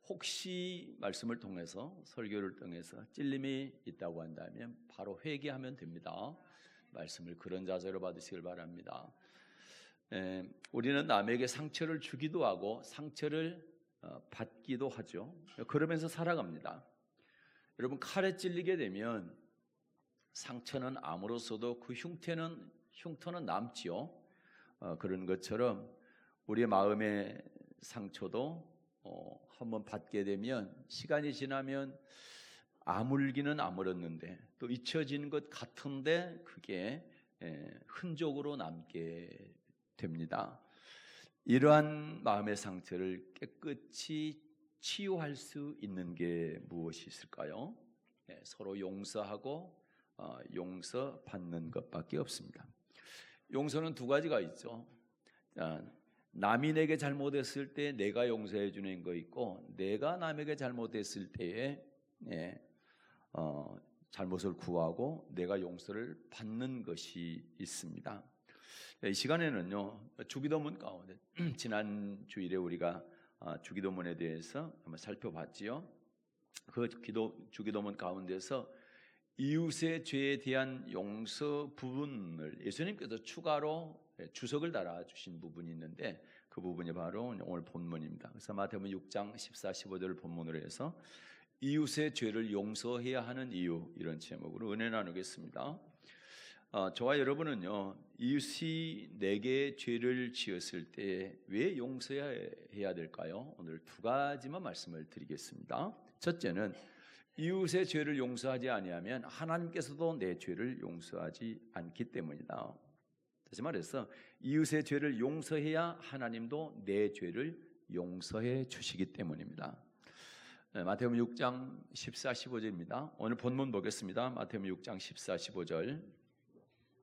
혹시 말씀을 통해서 설교를 통해서 찔림이 있다고 한다면 바로 회개하면 됩니다. 말씀을 그런 자세로 받으시길 바랍니다. 우리는 남에게 상처를 주기도 하고 상처를 받기도 하죠. 그러면서 살아갑니다. 여러분, 칼에 찔리게 되면 상처는 아물었어도 그 흉터는 남지요. 그런 것처럼 우리의 마음의 상처도 한번 받게 되면 시간이 지나면 아물기는 아물었는데 또 잊혀지는 것 같은데 그게 흔적으로 남게 됩니다. 이러한 마음의 상처를 깨끗이 치유할 수 있는 게 무엇이 있을까요? 서로 용서하고 용서받는 것밖에 없습니다. 용서는 두 가지가 있죠. 남이 내게 잘못했을 때 내가 용서해 주는 거 있고, 내가 남에게 잘못했을 때에 잘못을 구하고 내가 용서를 받는 것이 있습니다. 이 시간에는요, 주기도문 가운데 지난 주일에 우리가 주기도문에 대해서 한번 살펴봤지요. 그 주기도문 가운데서 이웃의 죄에 대한 용서 부분을 예수님께서 추가로 주석을 달아주신 부분이 있는데 그 부분이 바로 오늘 본문입니다. 그래서 마태복음 6장 14, 15절을 본문으로 해서 이웃의 죄를 용서해야 하는 이유, 이런 제목으로 은혜 나누겠습니다. 저와 여러분은요, 이웃이 내게 죄를 지었을 때 왜 용서해야 될까요? 오늘 두 가지만 말씀을 드리겠습니다. 첫째는 이웃의 죄를 용서하지 아니하면 하나님께서도 내 죄를 용서하지 않기 때문이다. 다시 말해서 이웃의 죄를 용서해야 하나님도 내 죄를 용서해 주시기 때문입니다. 마태복음 6장 14, 15절입니다. 오늘 본문 보겠습니다. 마태복음 6장 14, 15절.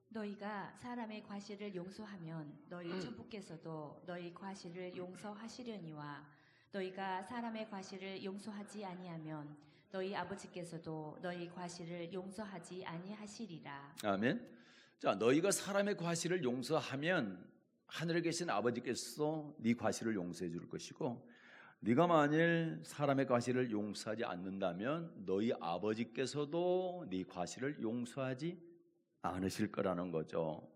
너희가 사람의 과실을 용서하면 너희 천부께서도 너희 과실을 용서하시려니와 너희가 사람의 과실을 용서하지 아니하면 너희 아버지께서도 너희 과실을 용서하지 아니하시리라. 아멘. 자, 너희가 사람의 과실을 용서하면 하늘에 계신 아버지께서 네 과실을 용서해 줄 것이고, 네가 만일 사람의 과실을 용서하지 않는다면 너희 아버지께서도 네 과실을 용서하지 않으실 거라는 거죠.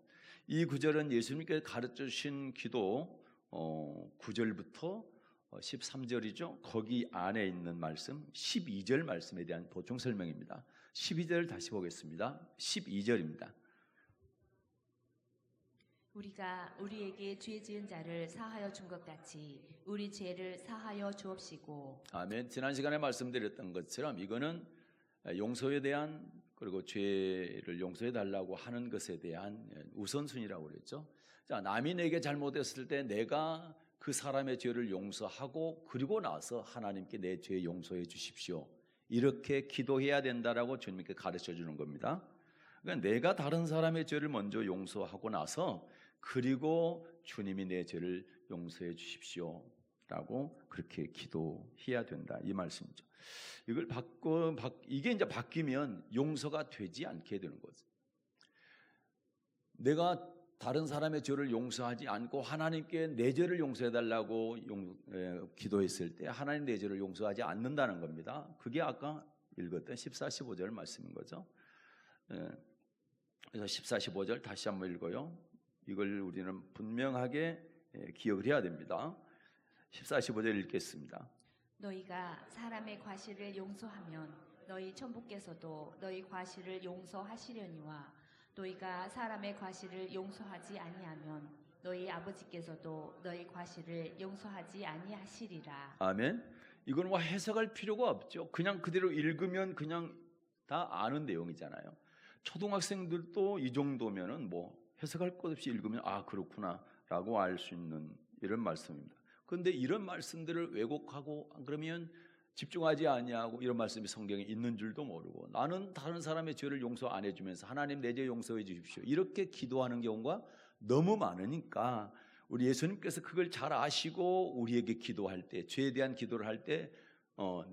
이 구절은 예수님께서 가르쳐 주신 기도 9절부터 13절이죠. 거기 안에 있는 말씀 12절 말씀에 대한 보충 설명입니다. 12절 다시 보겠습니다. 12절입니다. 우리가 우리에게 죄 지은 자를 사하여 준 것 같이 우리 죄를 사하여 주옵시고. 아멘. 지난 시간에 말씀드렸던 것처럼 이거는 용서에 대한, 그리고 죄를 용서해 달라고 하는 것에 대한 우선순위라고 그랬죠. 자, 남이 내게 잘못했을 때 내가 그 사람의 죄를 용서하고 그리고 나서 하나님께 내 죄 용서해 주십시오, 이렇게 기도해야 된다라고 주님께 가르쳐 주는 겁니다. 그러니까 내가 다른 사람의 죄를 먼저 용서하고 나서 그리고 주님이 내 죄를 용서해 주십시오 라고 그렇게 기도해야 된다, 이 말씀이죠. 이걸 이게 이제 바뀌면 용서가 되지 않게 되는 거죠. 내가 다른 사람의 죄를 용서하지 않고 하나님께 내 죄를 용서해 달라고 기도했을 때 하나님 내 죄를 용서하지 않는다는 겁니다. 그게 아까 읽었던 14, 15절 말씀인 거죠. 그래서 14, 15절 다시 한번 읽어요. 이걸 우리는 분명하게 기억을 해야 됩니다. 14, 15절 읽겠습니다. 너희가 사람의 과실을 용서하면 너희 천부께서도 너희 과실을 용서하시려니와 너희가 사람의 과실을 용서하지 아니하면 너희 아버지께서도 너희 과실을 용서하지 아니하시리라. 아멘. 이건 뭐 해석할 필요가 없죠. 그냥 그대로 읽으면 그냥 다 아는 내용이잖아요. 초등학생들도 이 정도면은 뭐 해석할 것 없이 읽으면 아, 그렇구나라고 알 수 있는 이런 말씀입니다. 그런데 이런 말씀들을 왜곡하고 그러면 집중하지 아니하고 이런 말씀이 성경에 있는 줄도 모르고, 나는 다른 사람의 죄를 용서 안 해주면서 하나님 내 죄 용서해 주십시오, 이렇게 기도하는 경우가 너무 많으니까 우리 예수님께서 그걸 잘 아시고 우리에게 기도할 때, 죄에 대한 기도를 할 때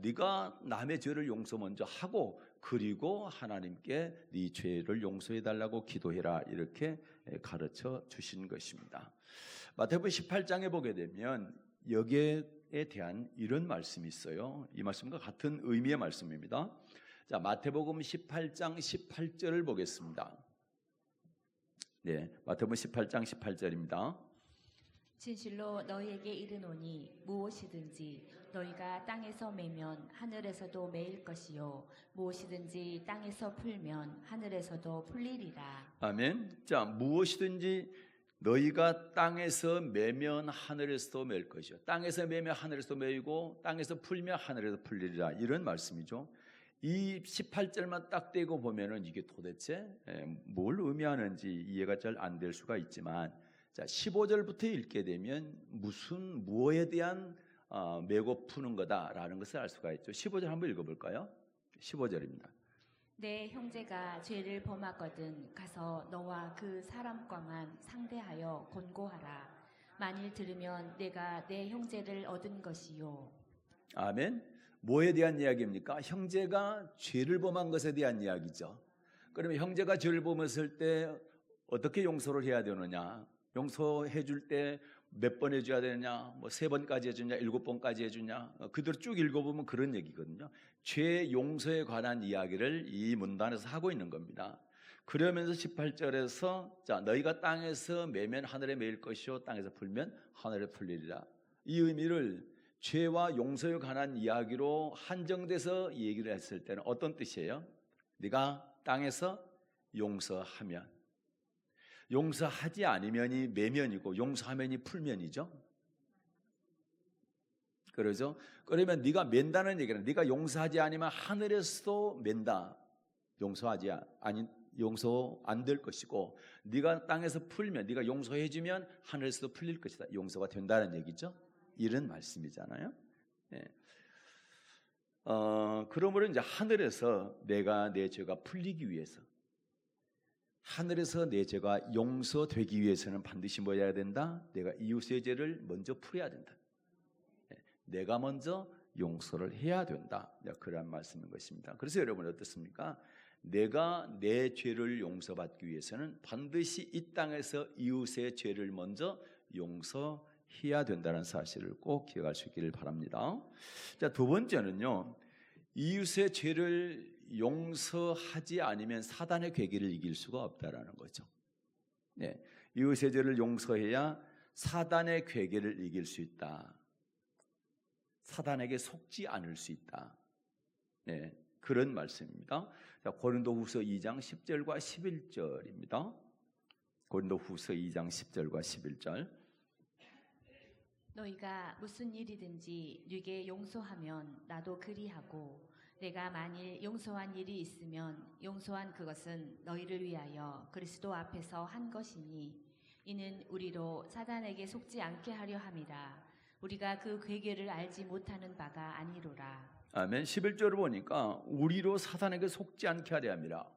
네가 남의 죄를 용서 먼저 하고 그리고 하나님께 네 죄를 용서해 달라고 기도해라, 이렇게 가르쳐 주신 것입니다. 마태복음 18장에 보게 되면 여기에 죄에 대한 이런 말씀이 있어요. 이 말씀과 같은 의미의 말씀입니다. 자, 마태복음 18장 18절을 보겠습니다. 네, 마태복음 18장 18절입니다. 진실로 너희에게 이르노니 무엇이든지 너희가 땅에서 매면 하늘에서도 매일 것이요 무엇이든지 땅에서 풀면 하늘에서도 풀리리라. 아멘. 자, 무엇이든지 너희가 땅에서 매면 하늘에서도 맬 것이요. 땅에서 매면 하늘에서도 매이고 땅에서 풀면 하늘에서 풀리리라. 이런 말씀이죠. 이 18절만 딱 떼고 보면은 이게 도대체 뭘 의미하는지 이해가 잘 안 될 수가 있지만, 자, 15절부터 읽게 되면 무엇에 대한 매고 푸는 거다라는 것을 알 수가 있죠. 15절 한번 읽어볼까요? 15절입니다. 내 형제가 죄를 범하거든 가서 너와 그 사람과만 상대하여 권고하라. 만일 들으면 내가 내 형제를 얻은 것이요. 아멘. 뭐에 대한 이야기입니까? 형제가 죄를 범한 것에 대한 이야기죠. 그러면 형제가 죄를 범했을 때 어떻게 용서를 해야 되느냐? 용서해 줄 때 몇 번 해줘야 되느냐? 뭐 3번까지 해주냐? 7번까지 해주냐? 그대로 쭉 읽어보면 그런 얘기거든요. 죄 용서에 관한 이야기를 이 문단에서 하고 있는 겁니다. 그러면서 18절에서 자, 너희가 땅에서 매면 하늘에 매일 것이요 땅에서 풀면 하늘에 풀리리라. 이 의미를 죄와 용서에 관한 이야기로 한정돼서 얘기를 했을 때는 어떤 뜻이에요? 네가 땅에서 용서하면, 용서하지 않으면이 매면이고 용서하면이 풀면이죠. 그러죠? 그러면 네가 맨다는 얘기는 네가 용서하지 않으면 하늘에서도 맨다. 용서 안 될 것이고, 네가 땅에서 풀면, 네가 용서해주면 하늘에서도 풀릴 것이다. 용서가 된다는 얘기죠. 이런 말씀이잖아요. 네. 그러므로 이제 하늘에서 내가 내 죄가 풀리기 위해서, 하늘에서 내 죄가 용서되기 위해서는 반드시 뭐 해야 된다? 내가 이웃의 죄를 먼저 풀어야 된다. 내가 먼저 용서를 해야 된다. 그런 말씀인 것입니다. 그래서 여러분 어떻습니까? 내가 내 죄를 용서받기 위해서는 반드시 이 땅에서 이웃의 죄를 먼저 용서해야 된다는 사실을 꼭 기억할 수 있기를 바랍니다. 자, 두 번째는요, 이웃의 죄를 용서하지 않으면 사단의 괴계를 이길 수가 없다라는 거죠. 네, 이웃의 죄를 용서해야 사단의 괴계를 이길 수 있다. 사단에게 속지 않을 수 있다. 네, 그런 말씀입니다. 자, 고린도후서 2장 10절과 11절입니다. 고린도후서 2장 10절과 11절. 너희가 무슨 일이든지 네게 용서하면 나도 그리하고, 내가 만일 용서한 일이 있으면 용서한 그것은 너희를 위하여 그리스도 앞에서 한 것이니, 이는 우리로 사단에게 속지 않게 하려 함이라. 우리가 그 괴계를 알지 못하는 바가 아니로라. 아멘. 11절을 보니까 우리로 사단에게 속지 않게 하려 함이라.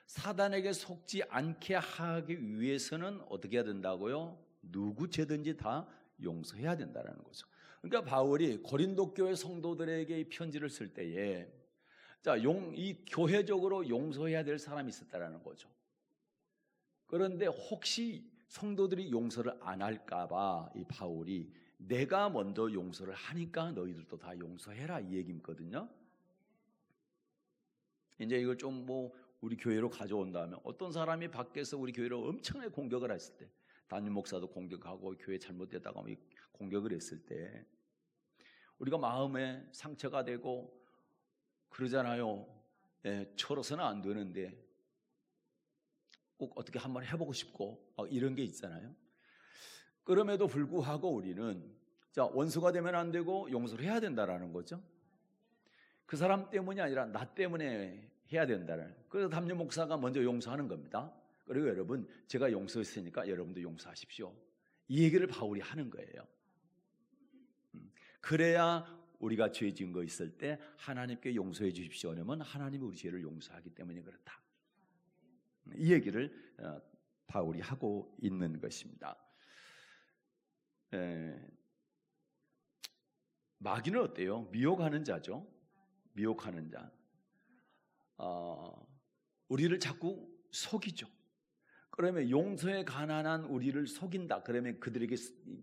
사단에게 속지 않게 하기 위해서는 어떻게 해야 된다고요? 누구 죄든지 다 용서해야 된다는 거죠. 그러니까 바울이 고린도 교회 성도들에게 이 편지를 쓸 때에 이 교회적으로 용서해야 될 사람이 있었다라는 거죠. 그런데 혹시 성도들이 용서를 안 할까봐 이 바울이 내가 먼저 용서를 하니까 너희들도 다 용서해라 이 얘기거든요. 이제 이걸 좀 우리 교회로 가져온다면 어떤 사람이 밖에서 우리 교회를 엄청나게 공격을 했을 때, 담임 목사도 공격하고 교회 잘못됐다고 공격을 했을 때 우리가 마음에 상처가 되고 그러잖아요. 저로서는 안 되는데 꼭 어떻게 한번 해보고 싶고 이런 게 있잖아요. 그럼에도 불구하고 우리는 원수가 되면 안 되고 용서를 해야 된다라는 거죠. 그 사람 때문이 아니라 나 때문에 해야 된다는. 그래서 담임 목사가 먼저 용서하는 겁니다. 그리고 여러분, 제가 용서했으니까 여러분도 용서하십시오. 이 얘기를 바울이 하는 거예요. 그래야 우리가 죄 지은 거 있을 때 하나님께 용서해 주십시오 하면 하나님이 우리 죄를 용서하기 때문에 그렇다. 이 얘기를 바울이 하고 있는 것입니다. 마귀는 어때요? 미혹하는 자죠. 미혹하는 자. 우리를 자꾸 속이죠. 그러면 용서에 가난한 우리를 속인다. 그러면 그들에게,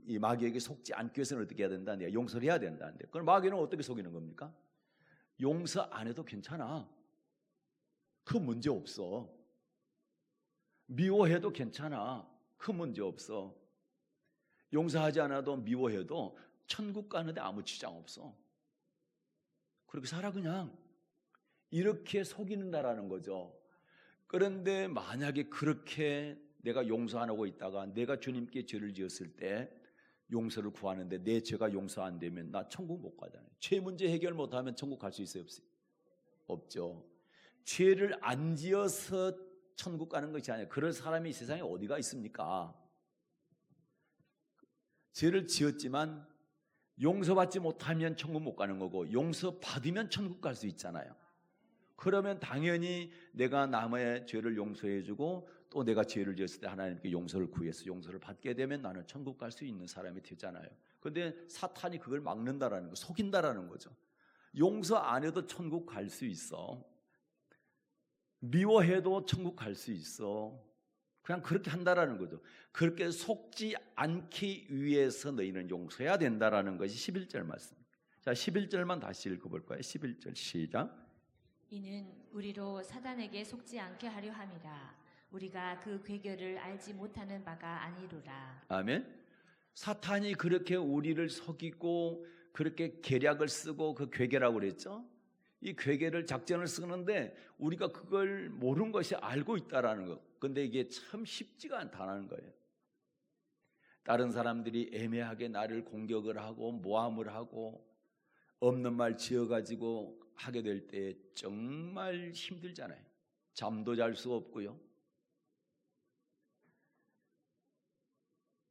이 마귀에게 속지 않기 위해서는 어떻게 해야 된다? 내가 용서를 해야 된다는데. 그럼 마귀는 어떻게 속이는 겁니까? 용서 안 해도 괜찮아. 그 문제 없어. 미워해도 괜찮아. 그 문제 없어. 용서하지 않아도 미워해도 천국 가는데 아무 지장 없어. 그렇게 살아 그냥. 이렇게 속이는다라는 거죠. 그런데 만약에 그렇게 내가 용서 안 하고 있다가 내가 주님께 죄를 지었을 때 용서를 구하는데 내 죄가 용서 안 되면 나 천국 못 가잖아요. 죄 문제 해결 못하면 천국 갈 수 있어요? 없어요? 없죠. 죄를 안 지어서 천국 가는 것이 아니라 그럴 사람이 세상에 어디가 있습니까? 죄를 지었지만 용서받지 못하면 천국 못 가는 거고 용서받으면 천국 갈 수 있잖아요. 그러면 당연히 내가 남의 죄를 용서해주고 또 내가 죄를 지었을 때 하나님께 용서를 구해서 용서를 받게 되면 나는 천국 갈 수 있는 사람이 되잖아요. 그런데 사탄이 그걸 막는다라는 거, 속인다라는 거죠. 용서 안 해도 천국 갈 수 있어. 미워해도 천국 갈 수 있어. 그냥 그렇게 한다라는 거죠. 그렇게 속지 않기 위해서 너희는 용서해야 된다라는 것이 11절 말씀. 자, 11절만 다시 읽어볼 거예요. 11절 시작. 이는 우리로 사단에게 속지 않게 하려 함이라. 우리가 그 괴결을 알지 못하는 바가 아니로라. 아멘. 사탄이 그렇게 우리를 속이고 그렇게 계략을 쓰고 그 괴계라고 그랬죠. 이 괴계를 작전을 쓰는데 우리가 그걸 모르는 것이 알고 있다라는 거. 근데 이게 참 쉽지가 않다는 거예요. 다른 사람들이 애매하게 나를 공격을 하고 모함을 하고 없는 말 지어가지고 하게 될 때 정말 힘들잖아요. 잠도 잘 수 없고요.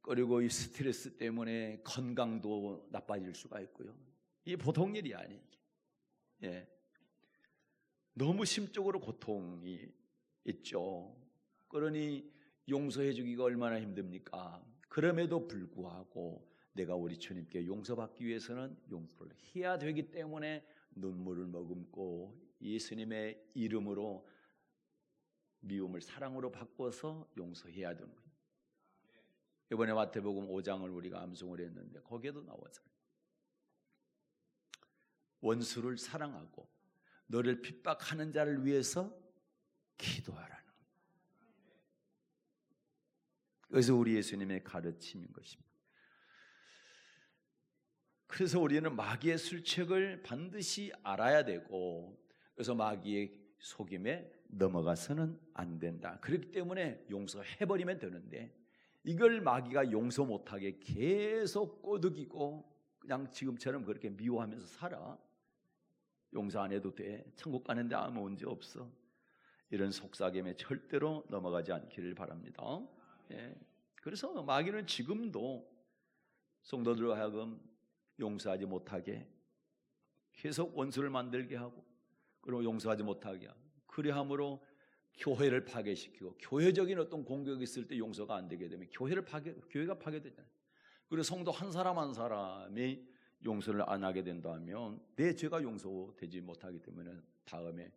그리고 이 스트레스 때문에 건강도 나빠질 수가 있고요. 이게 보통 일이 아니에요. 예. 너무 심적으로 고통이 있죠. 그러니 용서해 주기가 얼마나 힘듭니까? 그럼에도 불구하고 내가 우리 주님께 용서받기 위해서는 용서를 해야 되기 때문에 눈물을 머금고 예수님의 이름으로 미움을 사랑으로 바꿔서 용서해야 되는 거예요. 이번에 마태복음 5장을 우리가 암송을 했는데 거기에도 나오잖아요. 원수를 사랑하고 너를 핍박하는 자를 위해서 기도하라는 거예요. 그래서 우리 예수님의 가르침인 것입니다. 그래서 우리는 마귀의 술책을 반드시 알아야 되고 그래서 마귀의 속임에 넘어가서는 안 된다. 그렇기 때문에 용서해버리면 되는데 이걸 마귀가 용서 못하게 계속 꼬드기고 그냥 지금처럼 그렇게 미워하면서 살아. 용서 안 해도 돼. 천국 가는데 아무 문제 없어. 이런 속삭임에 절대로 넘어가지 않기를 바랍니다. 예. 그래서 마귀는 지금도 성도들로 하여금 용서하지 못하게 계속 원수를 만들게 하고 그리고 용서하지 못하게 하고 그리함으로 교회를 파괴시키고 교회적인 어떤 공격이 있을 때 용서가 안 되게 되면 교회가 파괴되잖아요. 그리고 성도 한 사람 한 사람이 용서를 안 하게 된다면 내 죄가 용서되지 못하기 때문에 다음에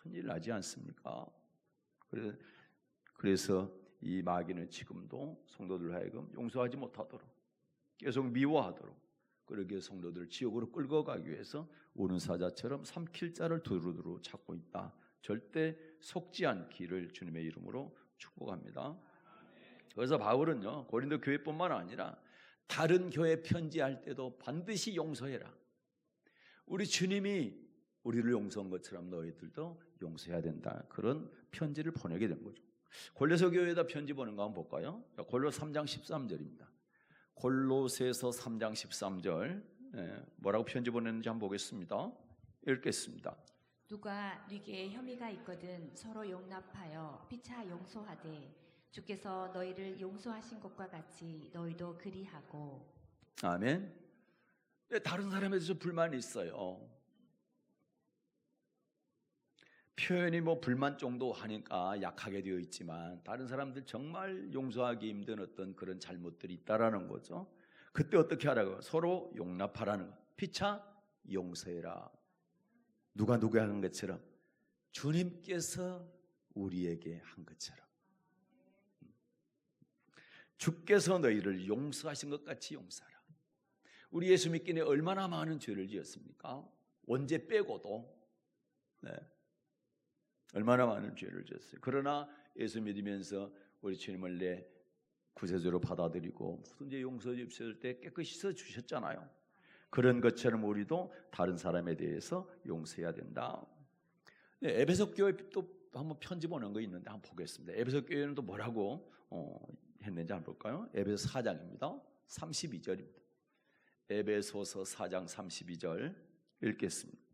큰일 나지 않습니까? 그래서 이 마귀는 지금도 성도들 하여금 용서하지 못하도록 계속 미워하도록 그렇게 성도들을 지옥으로 끌고 가기 위해서 우는 사자처럼 삼킬 자를 두루두루 찾고 있다. 절대 속지 않기를 주님의 이름으로 축복합니다. 그래서 바울은요 고린도 교회뿐만 아니라 다른 교회 편지할 때도 반드시 용서해라. 우리 주님이 우리를 용서한 것처럼 너희들도 용서해야 된다. 그런 편지를 보내게 된 거죠. 골로새 교회에다 편지 보낸 거 한번 볼까요? 골로 3장 13절입니다. 골로새서 3장 13절 뭐라고 편지 보냈는지 한번 보겠습니다. 읽겠습니다. 누가 네게 혐의가 있거든 서로 용납하여 피차 용서하되 주께서 너희를 용서하신 것과 같이 너희도 그리하고. 아멘. 다른 사람에 대해서 불만이 있어요. 표현이 불만 정도 하니까 약하게 되어 있지만 다른 사람들 정말 용서하기 힘든 어떤 그런 잘못들이 있다라는 거죠. 그때 어떻게 하라고요? 서로 용납하라는 거. 피차 용서해라. 누가 누구에게 한 것처럼 주님께서 우리에게 한 것처럼. 주께서 너희를 용서하신 것 같이 용서하라. 우리 예수 믿기 전에 얼마나 많은 죄를 지었습니까? 원죄 빼고도. 네. 얼마나 많은 죄를 지었어요. 그러나 예수 믿으면서 우리 주님을 내 구세주로 받아들이고 모든 죄 용서해 주실 때 깨끗이 써 주셨잖아요. 그런 것처럼 우리도 다른 사람에 대해서 용서해야 된다. 네, 에베소 교회 또 한번 편지 보낸 거 있는데 한번 보겠습니다. 에베소 교회는 또 뭐라고 했는지 한번 볼까요? 에베소 4장입니다. 32절입니다. 에베소서 4장 32절 읽겠습니다.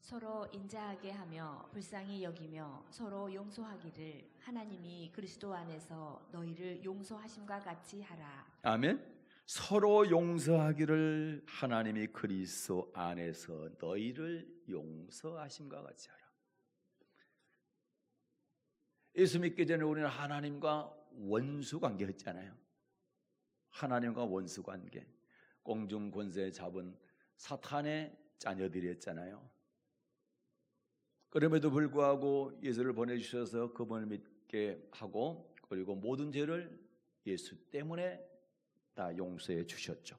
서로 인자하게 하며 불쌍히 여기며 서로 용서하기를 하나님이 그리스도 안에서 너희를 용서하심과 같이 하라. 아멘. 서로 용서하기를 하나님이 그리스도 안에서 너희를 용서하심과 같이 하라. 예수 믿기 전에 우리는 하나님과 원수 관계였잖아요. 하나님과 원수 관계. 공중 권세 잡은 사탄의 자녀들이었잖아요. 그럼에도 불구하고 예수를 보내주셔서 그분을 믿게 하고 그리고 모든 죄를 예수 때문에 다 용서해 주셨죠.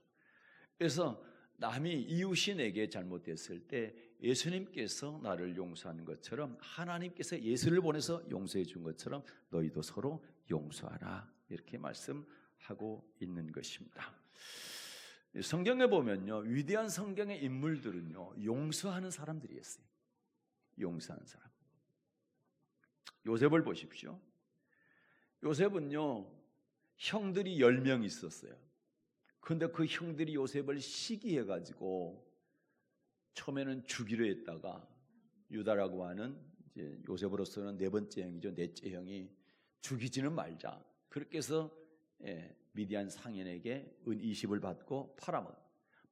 그래서 남이 이웃인에게 잘못됐을 때 예수님께서 나를 용서한 것처럼 하나님께서 예수를 보내서 용서해 준 것처럼 너희도 서로 용서하라 이렇게 말씀하고 있는 것입니다. 성경에 보면요, 위대한 성경의 인물들은요 용서하는 사람들이었어요. 용서하는 사람. 요셉을 보십시오. 요셉은요 형들이 10명 있었어요. 그런데 그 형들이 요셉을 시기해가지고 처음에는 죽이려 했다가 유다라고 하는 이제 요셉으로서는 네 번째 형이죠. 넷째 형이 죽이지는 말자. 그렇게 해서 미디안 상인에게 은 20을 받고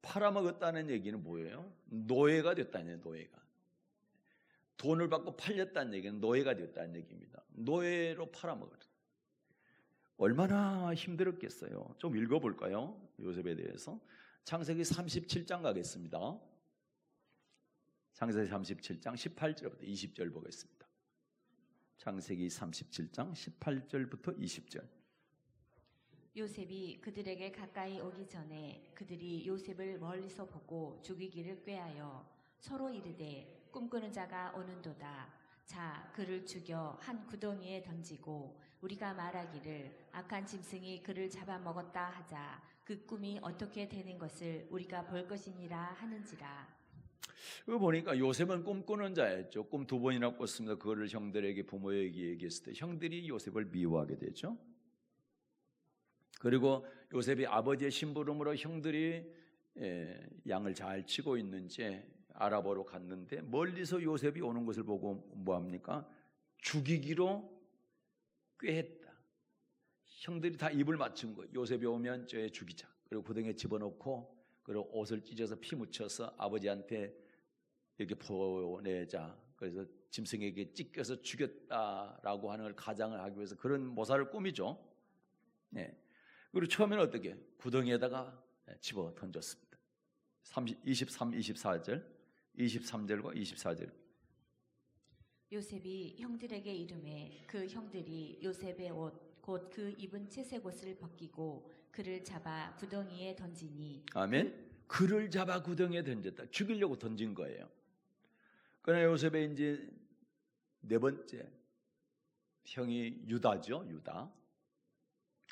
팔아먹었다는 얘기는 뭐예요? 노예가 됐다는 얘기예요. 노예가. 돈을 받고 팔렸다는 얘기는 노예가 됐다는 얘기입니다. 노예로 팔아먹었다. 얼마나 힘들었겠어요. 좀 읽어볼까요? 요셉에 대해서. 창세기 37장 가겠습니다. 창세기 37장 18절부터 20절 보겠습니다. 창세기 37장 18절부터 20절. 요셉이 그들에게 가까이 오기 전에 그들이 요셉을 멀리서 보고 죽이기를 꾀하여 서로 이르되 꿈꾸는 자가 오는도다. 자, 그를 죽여 한 구덩이에 던지고 우리가 말하기를 악한 짐승이 그를 잡아먹었다 하자. 그 꿈이 어떻게 되는 것을 우리가 볼 것이니라 하는지라. 이거 보니까 요셉은 꿈꾸는 자였죠. 꿈 2번이나 꿨습니다. 그거를 형들에게 부모에게 얘기했을 때 형들이 요셉을 미워하게 되죠. 그리고 요셉이 아버지의 심부름으로 형들이 양을 잘 치고 있는지 알아보러 갔는데 멀리서 요셉이 오는 것을 보고 뭐합니까? 죽이기로 꾀했다. 형들이 다 입을 맞춘 거예요. 요셉이 오면 저 죽이자. 그리고 구덩이에 집어넣고 그리고 옷을 찢어서 피 묻혀서 아버지한테 이렇게 보내자. 그래서 짐승에게 찢겨서 죽였다라고 하는 걸 가장을 하기 위해서 그런 모사를 꾸미죠. 네. 그리고 처음에는 어떻게? 구덩이에다가 집어 던졌습니다. 23, 24절, 23절과 24절. 요셉이 형들에게 이르매 그 형들이 요셉의 옷 곧 그 입은 채색 옷을 벗기고 그를 잡아 구덩이에 던지니. 아멘. 그를 잡아 구덩이에 던졌다. 죽이려고 던진 거예요. 그러나 요셉의 이제 네 번째 형이 유다죠. 유다.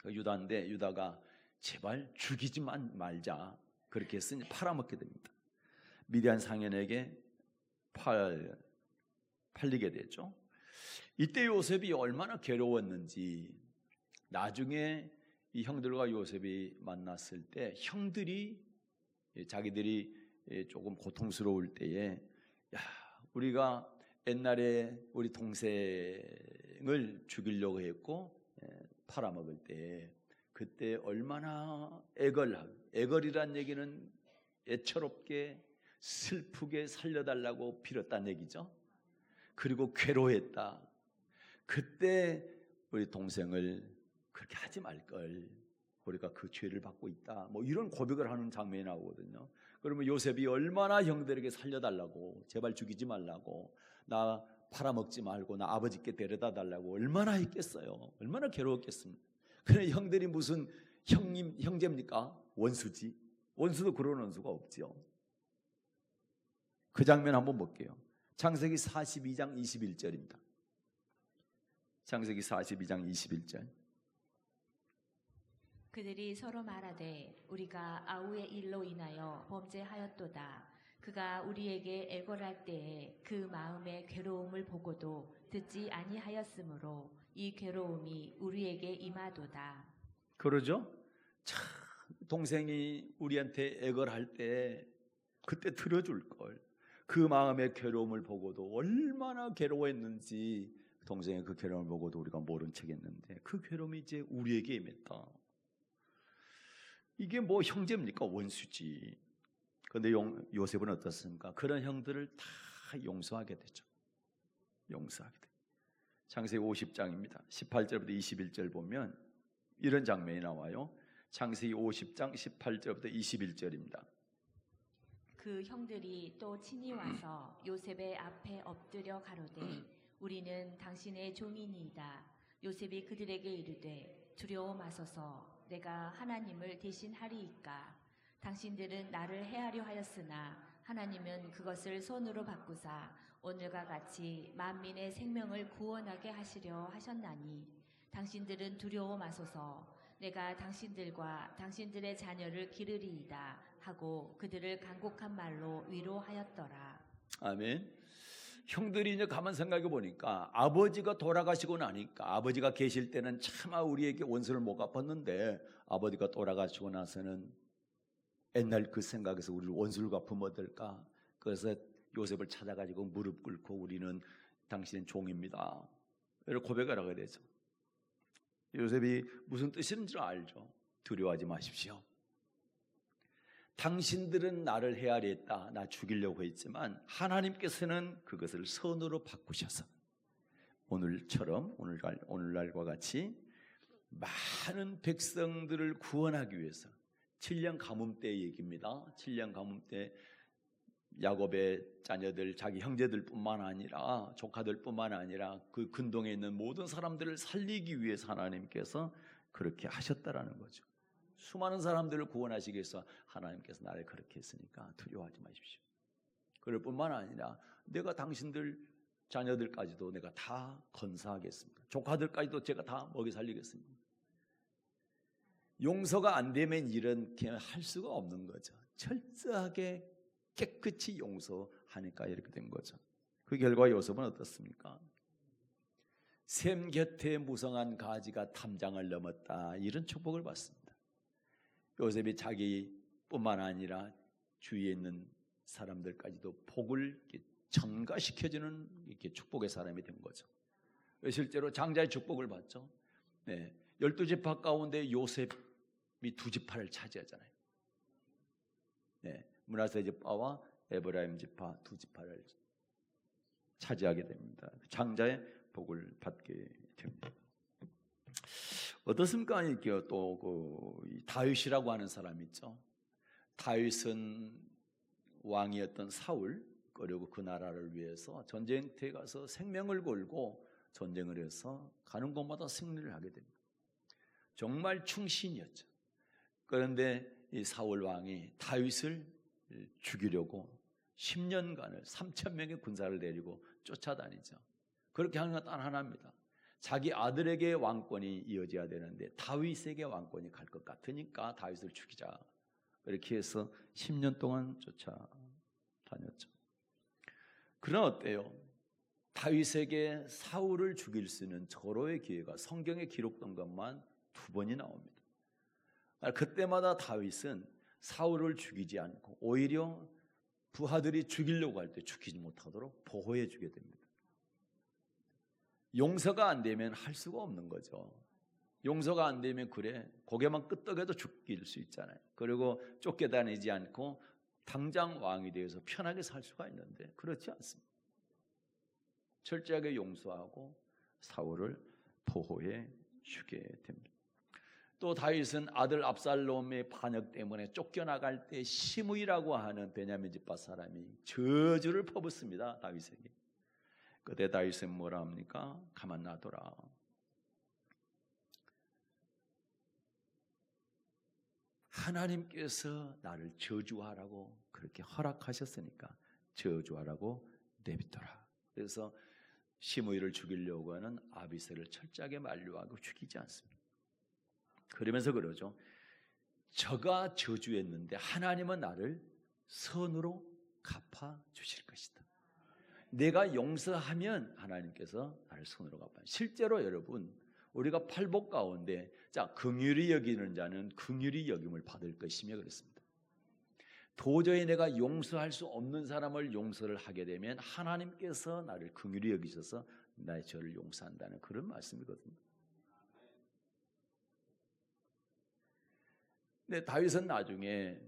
유다인데 유다가 제발 죽이지 말자. 그렇게 했으니 팔아먹게 됩니다. 미디안 상인에게 팔리게 되죠. 이때 요셉이 얼마나 괴로웠는지 나중에 이 형들과 요셉이 만났을 때 형들이 자기들이 조금 고통스러울 때에 야, 우리가 옛날에 우리 동생을 죽이려고 했고 팔아먹을 때 그때 얼마나 애걸이란 얘기는 애처롭게 슬프게 살려달라고 빌었다는 얘기죠. 그리고 괴로워했다. 그때 우리 동생을 그렇게 하지 말걸. 우리가 그 죄를 받고 있다. 뭐 이런 고백을 하는 장면이 나오거든요. 그러면 요셉이 얼마나 형들에게 살려달라고 제발 죽이지 말라고 나 팔아먹지 말고 나 아버지께 데려다 달라고 얼마나 했겠어요. 얼마나 괴로웠겠습니까. 그래 형들이 무슨 형제입니까? 원수지. 원수도 그런 원수가 없죠. 그 장면 한번 볼게요. 창세기 42장 21절입니다. 창세기 42장 21절. 그들이 서로 말하되 우리가 아우의 일로 인하여 범죄하였도다. 그가 우리에게 애걸할 때에 그 마음의 괴로움을 보고도 듣지 아니하였으므로 이 괴로움이 우리에게 임하도다. 그러죠? 참 동생이 우리한테 애걸할 때 그때 들어줄 걸. 그 마음의 괴로움을 보고도 얼마나 괴로워했는지 동생의 그 괴로움을 보고도 우리가 모른 척했는데 그 괴로움이 이제 우리에게 임했다. 이게 뭐 형제입니까? 원수지. 그런데 요셉은 어떻습니까? 그런 형들을 다 용서하게 되죠. 용서하게 돼. 창세기 50장입니다. 18절부터 21절 보면 이런 장면이 나와요. 창세기 50장 18절부터 21절입니다. 그 형들이 또 친히 와서 요셉의 앞에 엎드려 가로되 우리는 당신의 종이니이다. 요셉이 그들에게 이르되 두려워 마소서. 내가 하나님을 대신하리이까. 당신들은 나를 해하려 하였으나 하나님은 그것을 손으로 바꾸사 오늘과 같이 만민의 생명을 구원하게 하시려 하셨나니 당신들은 두려워 마소서. 내가 당신들과 당신들의 자녀를 기르리이다 하고 그들을 간곡한 말로 위로하였더라. 아멘. 형들이 이제 가만 생각해 보니까 아버지가 돌아가시고 나니까 아버지가 계실 때는 차마 우리에게 원수를 못 갚았는데 아버지가 돌아가시고 나서는 옛날 그 생각에서 우리를 원수를 갚으면 어떨까? 그래서 요셉을 찾아가지고 무릎 꿇고 우리는 당신의 종입니다. 이렇게 고백을 하게 되죠. 요셉이 무슨 뜻인지 알죠. 두려워하지 마십시오. 당신들은 나를 헤아려 했다. 나 죽이려고 했지만 하나님께서는 그것을 선으로 바꾸셔서 오늘처럼 오늘날과 같이 많은 백성들을 구원하기 위해서 7년 가뭄 때 얘기입니다. 7년 가뭄 때 야곱의 자녀들 자기 형제들뿐만 아니라 조카들뿐만 아니라 그 근동에 있는 모든 사람들을 살리기 위해서 하나님께서 그렇게 하셨다라는 거죠. 수많은 사람들을 구원하시기 위해서 하나님께서 나를 그렇게 했으니까 두려워하지 마십시오. 그럴 뿐만 아니라 내가 당신들 자녀들까지도 내가 다 건사하겠습니다. 조카들까지도 제가 다 먹여 살리겠습니다. 용서가 안 되면 이런 그냥 할 수가 없는 거죠. 철저하게 깨끗이 용서하니까 이렇게 된 거죠. 그 결과 요셉은 어떻습니까? 샘 곁에 무성한 가지가 탐장을 넘었다. 이런 축복을 받습니다. 요셉이 자기뿐만 아니라 주위에 있는 사람들까지도 복을 전가시켜주는 이렇게 축복의 사람이 된 거죠. 실제로 장자의 축복을 받죠. 네, 12지파 가운데 요셉이 2지파를 차지하잖아요. 네, 므낫세 지파와 에브라임 지파 2지파를 차지하게 됩니다. 장자의 복을 받게 됩니다. 어떻습니까? 이게 또 다윗이라고 하는 사람이 있죠. 다윗은 왕이었던 사울 그리고 그 나라를 위해서 전쟁터에 가서 생명을 걸고 전쟁을 해서 가는 곳마다 승리를 하게 됩니다. 정말 충신이었죠. 그런데 이 사울 왕이 다윗을 죽이려고 10년간을 3,000명의 군사를 데리고 쫓아다니죠. 그렇게 하는 건 단 하나입니다. 자기 아들에게 왕권이 이어져야 되는데 다윗에게 왕권이 갈 것 같으니까 다윗을 죽이자. 이렇게 해서 10년 동안 쫓아다녔죠. 그러나 어때요? 다윗에게 사울을 죽일 수 있는 절호의 기회가 성경에 기록된 것만 2번이 나옵니다. 그때마다 다윗은 사울을 죽이지 않고 오히려 부하들이 죽이려고 할 때 죽이지 못하도록 보호해 주게 됩니다. 용서가 안 되면 할 수가 없는 거죠. 용서가 안 되면 그래 고개만 끄덕여도 죽일 수 있잖아요. 그리고 쫓겨다니지 않고 당장 왕이 되어서 편하게 살 수가 있는데 그렇지 않습니다. 철저하게 용서하고 사울을 보호해 주게 됩니다. 또 다윗은 아들 압살롬의 반역 때문에 쫓겨나갈 때 시므이라고 하는 베냐민 지파 사람이 저주를 퍼붓습니다. 다윗에게. 그때 다윗은 뭐라 합니까? 가만 놔둬라. 하나님께서 나를 저주하라고 그렇게 허락하셨으니까 저주하라고 내비둬라. 그래서 시므이를 죽이려고 하는 아비새를 철저하게 만류하고 죽이지 않습니다. 그러면서 그러죠. 저가 저주했는데 하나님은 나를 선으로 갚아 주실 것이다. 내가 용서하면 하나님께서 나를 선으로 갚아. 실제로 여러분, 우리가 팔복 가운데 긍휼히 여기는 자는 긍휼히 여김을 받을 것이며 그렇습니다. 도저히 내가 용서할 수 없는 사람을 용서를 하게 되면 하나님께서 나를 긍휼히 여기셔서 나의 죄를 용서한다는 그런 말씀이거든요. 근데 다윗은 나중에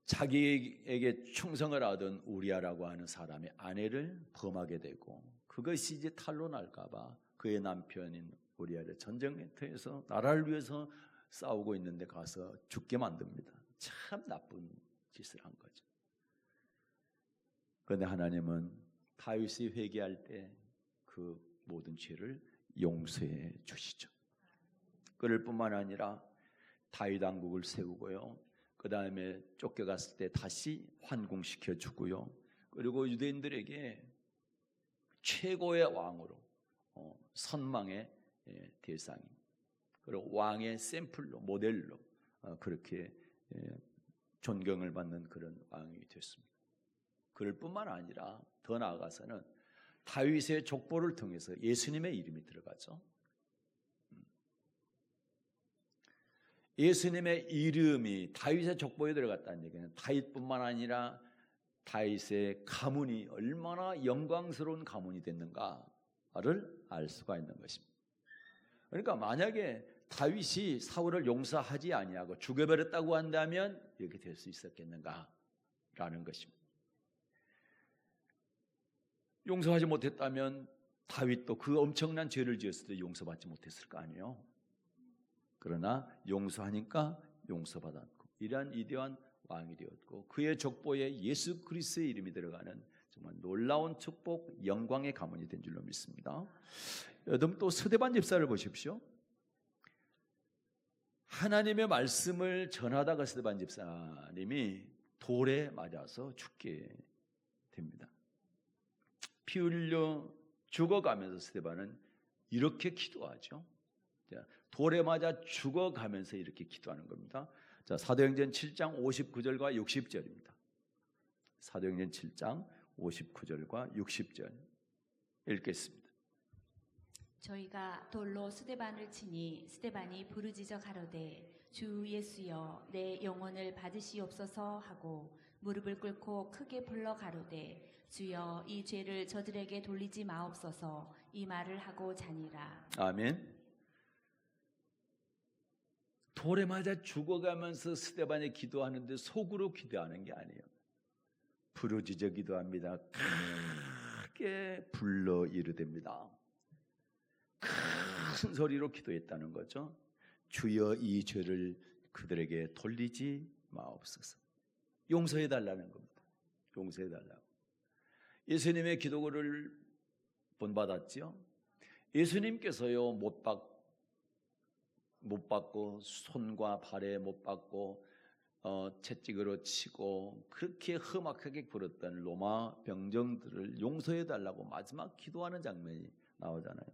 자기에게 충성을 하던 우리아라고 하는 사람의 아내를 범하게 되고, 그것이 이제 탄로 날까봐 그의 남편인 우리아를 전쟁터에서 나라를 위해서 싸우고 있는데 가서 죽게 만듭니다. 참 나쁜 짓을 한 거죠. 그런데 하나님은 다윗이 회개할 때 그 모든 죄를 용서해 주시죠. 그럴 뿐만 아니라 다윗 왕국을 세우고요, 그 다음에 쫓겨갔을 때 다시 환궁시켜 주고요, 그리고 유대인들에게 최고의 왕으로 선망의 대상이, 그리고 왕의 샘플로, 모델로 그렇게 존경을 받는 그런 왕이 됐습니다. 그럴 뿐만 아니라 더 나아가서는 다윗의 족보를 통해서 예수님의 이름이 들어가죠. 예수님의 이름이 다윗의 족보에 들어갔다는 얘기는 다윗뿐만 아니라 다윗의 가문이 얼마나 영광스러운 가문이 됐는가를 알 수가 있는 것입니다. 그러니까 만약에 다윗이 사울을 용서하지 아니하고 죽여버렸다고 한다면 이렇게 될 수 있었겠는가라는 것입니다. 용서하지 못했다면 다윗도 그 엄청난 죄를 지었을 때 용서받지 못했을 거 아니에요. 그러나 용서하니까 용서받았고, 이러한 이대한 왕이 되었고, 그의 족보에 예수 그리스도의 이름이 들어가는 정말 놀라운 축복, 영광의 가문이 된 줄로 믿습니다. 여러분, 또 스데반 집사를 보십시오. 하나님의 말씀을 전하다가 스데반 집사님이 돌에 맞아서 죽게 됩니다. 피 흘려 죽어가면서 스데반은 이렇게 기도하죠. 돌에 맞아 죽어가면서 이렇게 기도하는 겁니다. 사도행전 7장 59절과 60절입니다. 사도행전 7장 59절과 60절 읽겠습니다. 저희가 돌로 스데반을 치니 스데반이 부르짖어 가로되 주 예수여 내 영혼을 받으시옵소서 하고 무릎을 꿇고 크게 불러 가로되 주여 이 죄를 저들에게 돌리지 마옵소서, 이 말을 하고 자니라. 아멘. 돌에 맞아 죽어가면서 스데반이 기도하는데 속으로 기도하는 게 아니에요. 부르짖어 기도합니다. 크게 불러 이르됩니다. 큰 소리로 기도했다는 거죠. 주여 이 죄를 그들에게 돌리지 마옵소서. 용서해 달라는 겁니다. 용서해 달라고. 예수님의 기도를 본받았지요. 예수님께서요 못 받고 손과 발에 못 받고 채찍으로 치고 그렇게 험악하게 굴었던 로마 병정들을 용서해 달라고 마지막 기도하는 장면이 나오잖아요.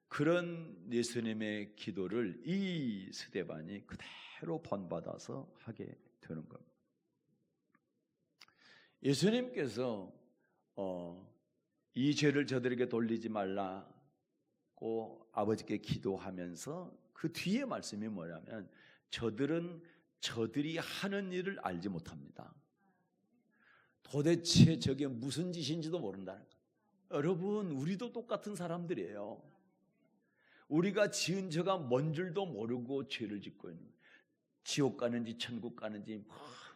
그런 예수님의 기도를 이 스데반이 그대로 본받아서 하게 되는 겁니다. 예수님께서 이 죄를 저들에게 돌리지 말라고 아버지께 기도하면서 그 뒤에 말씀이 뭐냐면 저들은 저들이 하는 일을 알지 못합니다. 도대체 저게 무슨 짓인지도 모른다는 거예요. 여러분, 우리도 똑같은 사람들이에요. 우리가 지은 죄가 뭔 줄도 모르고 죄를 짓고 있는 거예요. 지옥 가는지 천국 가는지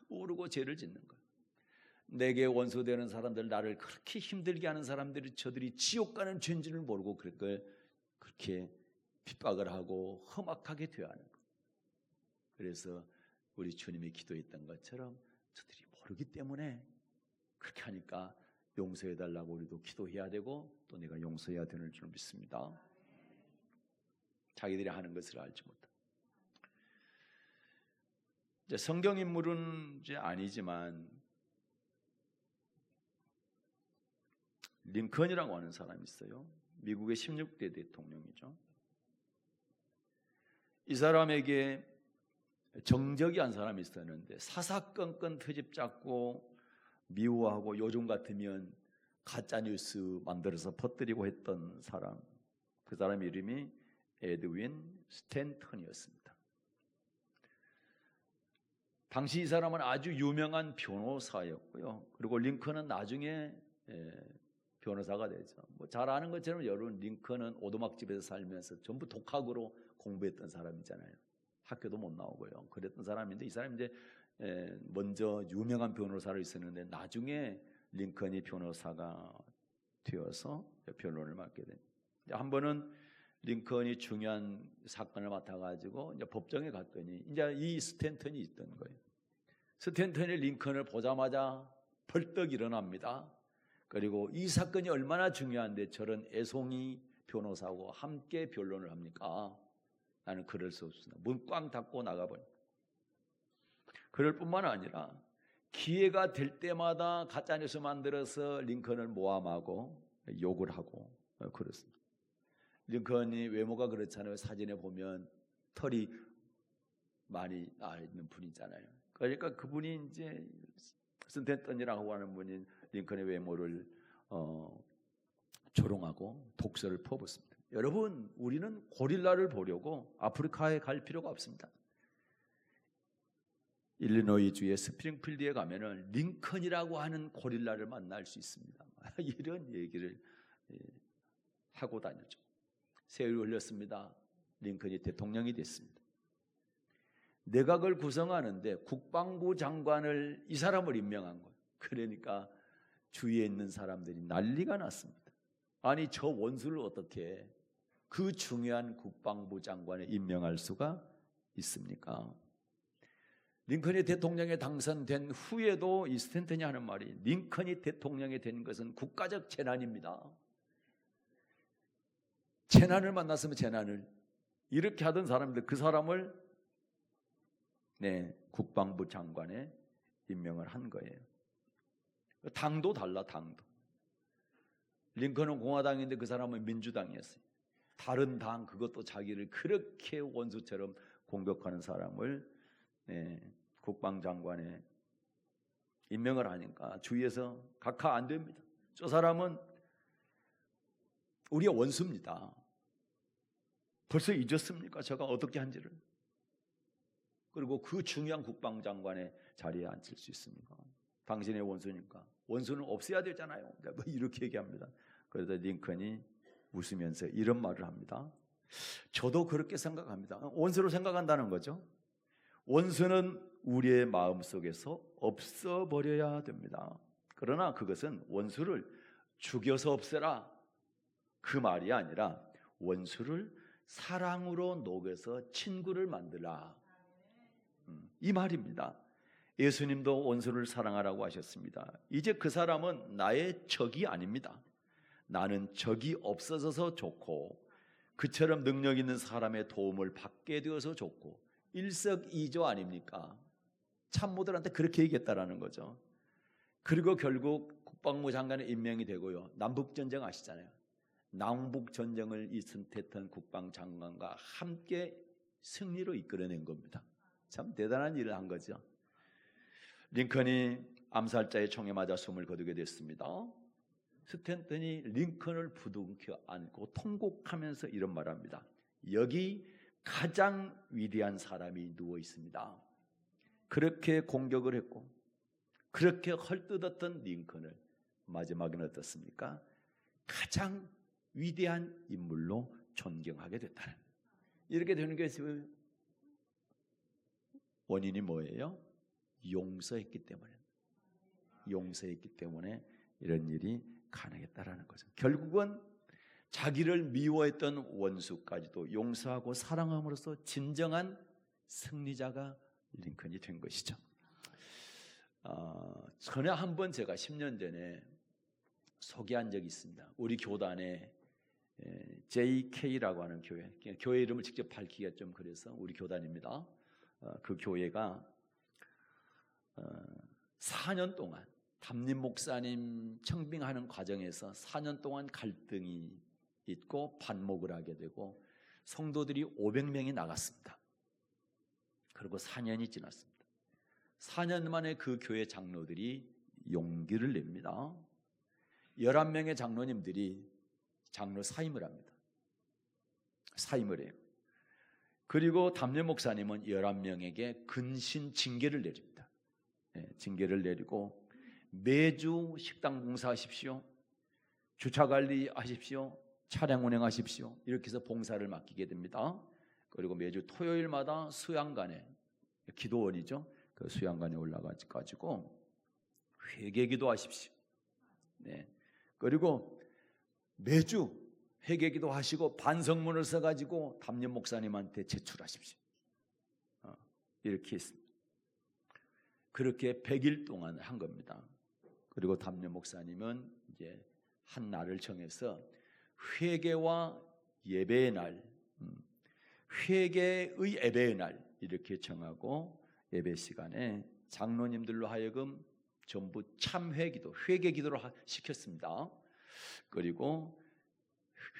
모르고 죄를 짓는 거예요. 내게 원수되는 사람들, 나를 그렇게 힘들게 하는 사람들이 저들이 지옥 가는 죄인지를 모르고 그렇게 핍박을 하고 험악하게 되어야 하는 거예요. 그래서 우리 주님이 기도했던 것처럼 저들이 모르기 때문에 그렇게 하니까 용서해달라고 우리도 기도해야 되고 또 내가 용서해야 되는 줄 믿습니다. 자기들이 하는 것을 알지 못하고. 이제 성경 인물은 이제 아니지만 링컨이라고 하는 사람이 있어요. 미국의 16대 대통령이죠. 이 사람에게 정적이 한 사람이 있었는데 사사건건 트집 잡고 미워하고 요즘 같으면 가짜뉴스 만들어서 퍼뜨리고 했던 사람, 그 사람 이름이 에드윈 스탠턴이었습니다. 당시 이 사람은 아주 유명한 변호사였고요. 그리고 링컨은 나중에 변호사가 되죠. 뭐 잘 아는 것처럼 여러분, 링컨은 오두막집에서 살면서 전부 독학으로 공부했던 사람이잖아요. 학교도 못 나오고요. 그랬던 사람인데 이 사람이 이제 먼저 유명한 변호사로 있었는데 나중에 링컨이 변호사가 되어서 변론을 맡게 됩니다. 한 번은 링컨이 중요한 사건을 맡아가지고 이제 법정에 갔더니 이제 이 스탠턴이 있던 거예요. 스탠턴이 링컨을 보자마자 벌떡 일어납니다. 그리고 이 사건이 얼마나 중요한데 저런 애송이 변호사하고 함께 변론을 합니까? 나는 그럴 수 없습니다. 문 꽝 닫고 나가버려. 그럴 뿐만 아니라 기회가 될 때마다 가짜뉴스 만들어서 링컨을 모함하고 욕을 하고 그렇습니다. 링컨이 외모가 그렇잖아요. 사진에 보면 털이 많이 나 있는 분이잖아요. 그러니까 그분이 이제 스탠턴이라고 하는 분이 링컨의 외모를 조롱하고 독설을 퍼붓습니다. 여러분, 우리는 고릴라를 보려고 아프리카에 갈 필요가 없습니다. 일리노이주의 스프링필드에 가면은 링컨이라고 하는 고릴라를 만날 수 있습니다. 이런 얘기를 하고 다녔죠. 세월이 흘렸습니다. 링컨이 대통령이 됐습니다. 내각을 구성하는데 국방부 장관을 이 사람을 임명한 거예요. 그러니까 주위에 있는 사람들이 난리가 났습니다. 아니, 저 원수를 어떻게 그 중요한 국방부 장관에 임명할 수가 있습니까? 링컨이 대통령에 당선된 후에도 이 스탠턴이 하는 말이 링컨이 대통령이 된 것은 국가적 재난입니다. 재난을 만났으면 재난을 이렇게 하던 사람들, 그 사람을 국방부 장관에 임명을 한 거예요. 당도 달라, 당도. 링컨은 공화당인데 그 사람은 민주당이었어요. 다른 당, 그것도 자기를 그렇게 원수처럼 공격하는 사람을 국방장관에 임명을 하니까 주위에서 각하 안 됩니다. 저 사람은 우리의 원수입니다. 벌써 잊었습니까? 제가 어떻게 한지를. 그리고 그 중요한 국방장관의 자리에 앉힐 수 있습니까? 당신의 원수니까. 원수는 없애야 되잖아요. 뭐 이렇게 얘기합니다. 그래서 링컨이 웃으면서 이런 말을 합니다. 저도 그렇게 생각합니다. 원수로 생각한다는 거죠. 원수는 우리의 마음속에서 없어버려야 됩니다. 그러나 그것은 원수를 죽여서 없애라, 그 말이 아니라 원수를 사랑으로 녹여서 친구를 만들라, 이 말입니다. 예수님도 원수를 사랑하라고 하셨습니다. 이제 그 사람은 나의 적이 아닙니다. 나는 적이 없어져서 좋고 그처럼 능력 있는 사람의 도움을 받게 되어서 좋고 일석이조 아닙니까? 참모들한테 그렇게 얘기했다라는 거죠. 그리고 결국 국방부 장관에 임명이 되고요. 남북전쟁 아시잖아요. 남북전쟁을 이 스탠턴 국방장관과 함께 승리로 이끌어낸 겁니다. 참 대단한 일을 한 거죠. 링컨이 암살자의 총에 맞아 숨을 거두게 됐습니다. 스탠턴이 링컨을 부둥켜 안고 통곡하면서 이런 말을 합니다. 여기 가장 위대한 사람이 누워 있습니다. 그렇게 공격을 했고 그렇게 헐뜯었던 링컨을 마지막에는 어떻습니까? 가장 위대한 인물로 존경하게 됐다는, 이렇게 되는 것의 원인이 뭐예요? 용서했기 때문에 이런 일이 가능했다라는 거죠. 결국은 자기를 미워했던 원수까지도 용서하고 사랑함으로써 진정한 승리자가 링컨이 된 것이죠. 전에 한번 제가 10년 전에 소개한 적이 있습니다. 우리 교단에 JK라고 하는 교회 이름을 직접 밝히기가 좀 그래서 우리 교단입니다. 그 교회가 4년 동안 담임 목사님 청빙하는 과정에서 4년 동안 갈등이 있고 반목을 하게 되고 성도들이 500명이 나갔습니다. 그리고 4년이 지났습니다. 4년 만에 그 교회 장로들이 용기를 냅니다. 11명의 장로님들이 장로 사임을 합니다. 사임을 해요. 그리고 담임 목사님은 11명에게 근신 징계를 내립니다. 징계를 내리고 매주 식당 봉사하십시오. 주차 관리하십시오. 차량 운행하십시오. 이렇게 해서 봉사를 맡기게 됩니다. 그리고 매주 토요일마다 수양관에, 기도원이죠. 그 수양관에 올라가가지고 회개기도 하십시오. 네. 그리고 매주 회개기도 하시고 반성문을 써가지고 담임 목사님한테 제출하십시오. 이렇게 했습니다. 그렇게 100일 동안 한 겁니다. 그리고 담임 목사님은 이제 한 날을 정해서 회개와 예배의 날, 회개의 예배의 날 이렇게 정하고 예배 시간에 장로님들로 하여금 전부 참회기도, 회개기도를 시켰습니다. 그리고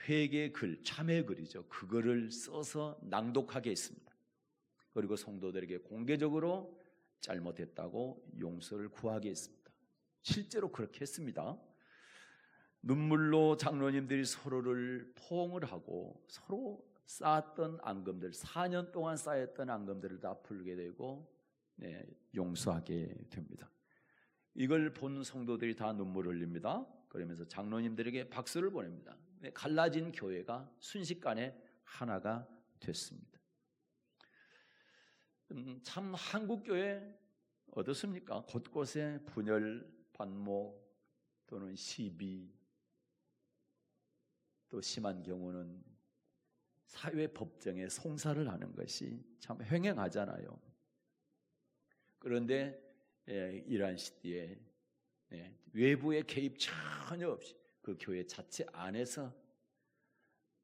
회개 글, 참회 글이죠. 그거를 써서 낭독하게 했습니다. 그리고 성도들에게 공개적으로 잘못했다고 용서를 구하게 했습니다. 실제로 그렇게 했습니다. 눈물로 장로님들이 서로를 포옹을 하고 서로 쌓았던 앙금들, 4년 동안 쌓였던 앙금들을 다 풀게 되고 용서하게 됩니다. 이걸 본 성도들이 다 눈물을 흘립니다. 그러면서 장로님들에게 박수를 보냅니다. 갈라진 교회가 순식간에 하나가 됐습니다. 참 한국교회 어떻습니까? 곳곳에 분열, 반목 또는 시비, 또 심한 경우는 사회 법정에 송사를 하는 것이 참 횡행하잖아요. 그런데 이러한 시대에 외부의 개입 전혀 없이 그 교회 자체 안에서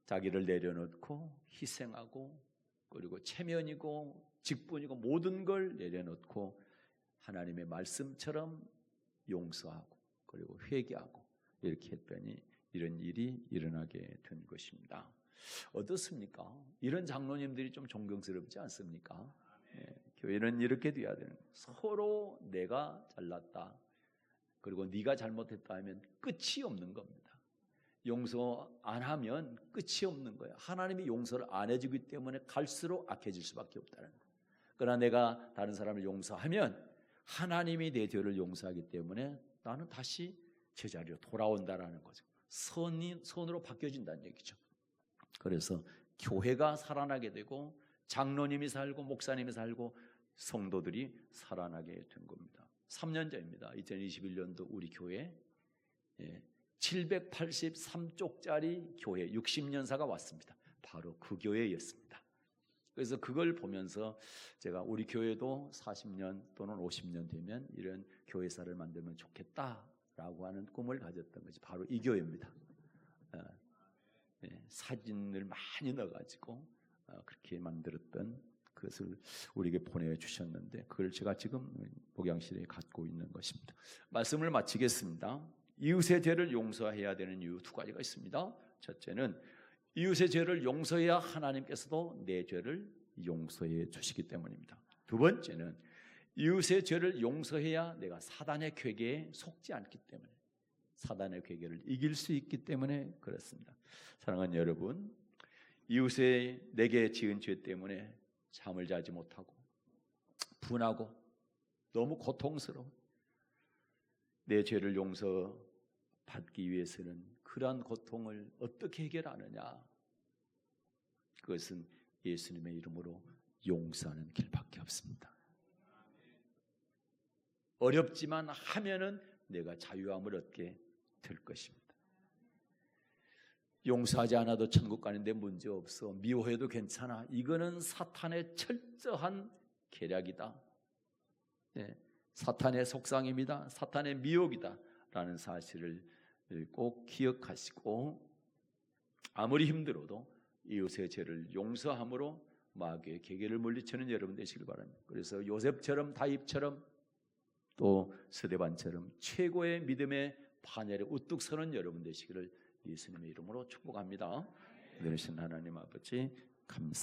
자기를 내려놓고 희생하고 그리고 체면이고 직분이고 모든 걸 내려놓고 하나님의 말씀처럼 용서하고 그리고 회개하고 이렇게 했더니 이런 일이 일어나게 된 것입니다. 어떻습니까? 이런 장로님들이 좀 존경스럽지 않습니까? 교회는 이렇게 돼야 되는 거예요. 서로 내가 잘났다 그리고 네가 잘못했다 하면 끝이 없는 겁니다. 용서 안 하면 끝이 없는 거예요. 하나님이 용서를 안 해주기 때문에 갈수록 악해질 수밖에 없다는 거예요. 그러나 내가 다른 사람을 용서하면 하나님이 내 죄를 용서하기 때문에 나는 다시 제자리로 돌아온다라는 거죠. 선으로 바뀌어진다는 얘기죠. 그래서 교회가 살아나게 되고 장로님이 살고 목사님이 살고 성도들이 살아나게 된 겁니다. 3년 전입니다. 2021년도 우리 교회 783쪽짜리 교회 60년사가 왔습니다. 바로 그 교회였습니다. 그래서 그걸 보면서 제가 우리 교회도 40년 또는 50년 되면 이런 교회사를 만들면 좋겠다라고 하는 꿈을 가졌던 것이 바로 이 교회입니다. 사진을 많이 넣어가지고 그렇게 만들었던 그것을 우리에게 보내주셨는데 그걸 제가 지금 목양실에 갖고 있는 것입니다. 말씀을 마치겠습니다. 이웃의 죄를 용서해야 되는 이유 두 가지가 있습니다. 첫째는 이웃의 죄를 용서해야 하나님께서도 내 죄를 용서해 주시기 때문입니다. 두 번째는 이웃의 죄를 용서해야 내가 사단의 괴계에 속지 않기 때문에 사단의 괴계를 이길 수 있기 때문에 그렇습니다. 사랑하는 여러분, 이웃의 내게 지은 죄 때문에 잠을 자지 못하고 분하고 너무 고통스러워 내 죄를 용서받기 위해서는 그러한 고통을 어떻게 해결하느냐? 그것은 예수님의 이름으로 용서하는 길밖에 없습니다. 어렵지만 하면은 내가 자유함을 얻게 될 것입니다. 용서하지 않아도 천국 가는데 문제 없어. 미워해도 괜찮아. 이거는 사탄의 철저한 계략이다. 사탄의 속상입니다. 사탄의 미혹이다. 라는 사실을 꼭 기억하시고 아무리 힘들어도 이웃의 죄를 용서함으로 마귀의 계계를 물리치는 여러분 되시길 바랍니다. 그래서 요셉처럼 다윗처럼 또 스데반처럼 최고의 믿음의 반열에 우뚝 서는 여러분 되시기를 예수님의 이름으로 축복합니다. 그러신 하나님 아버지 감사합니다.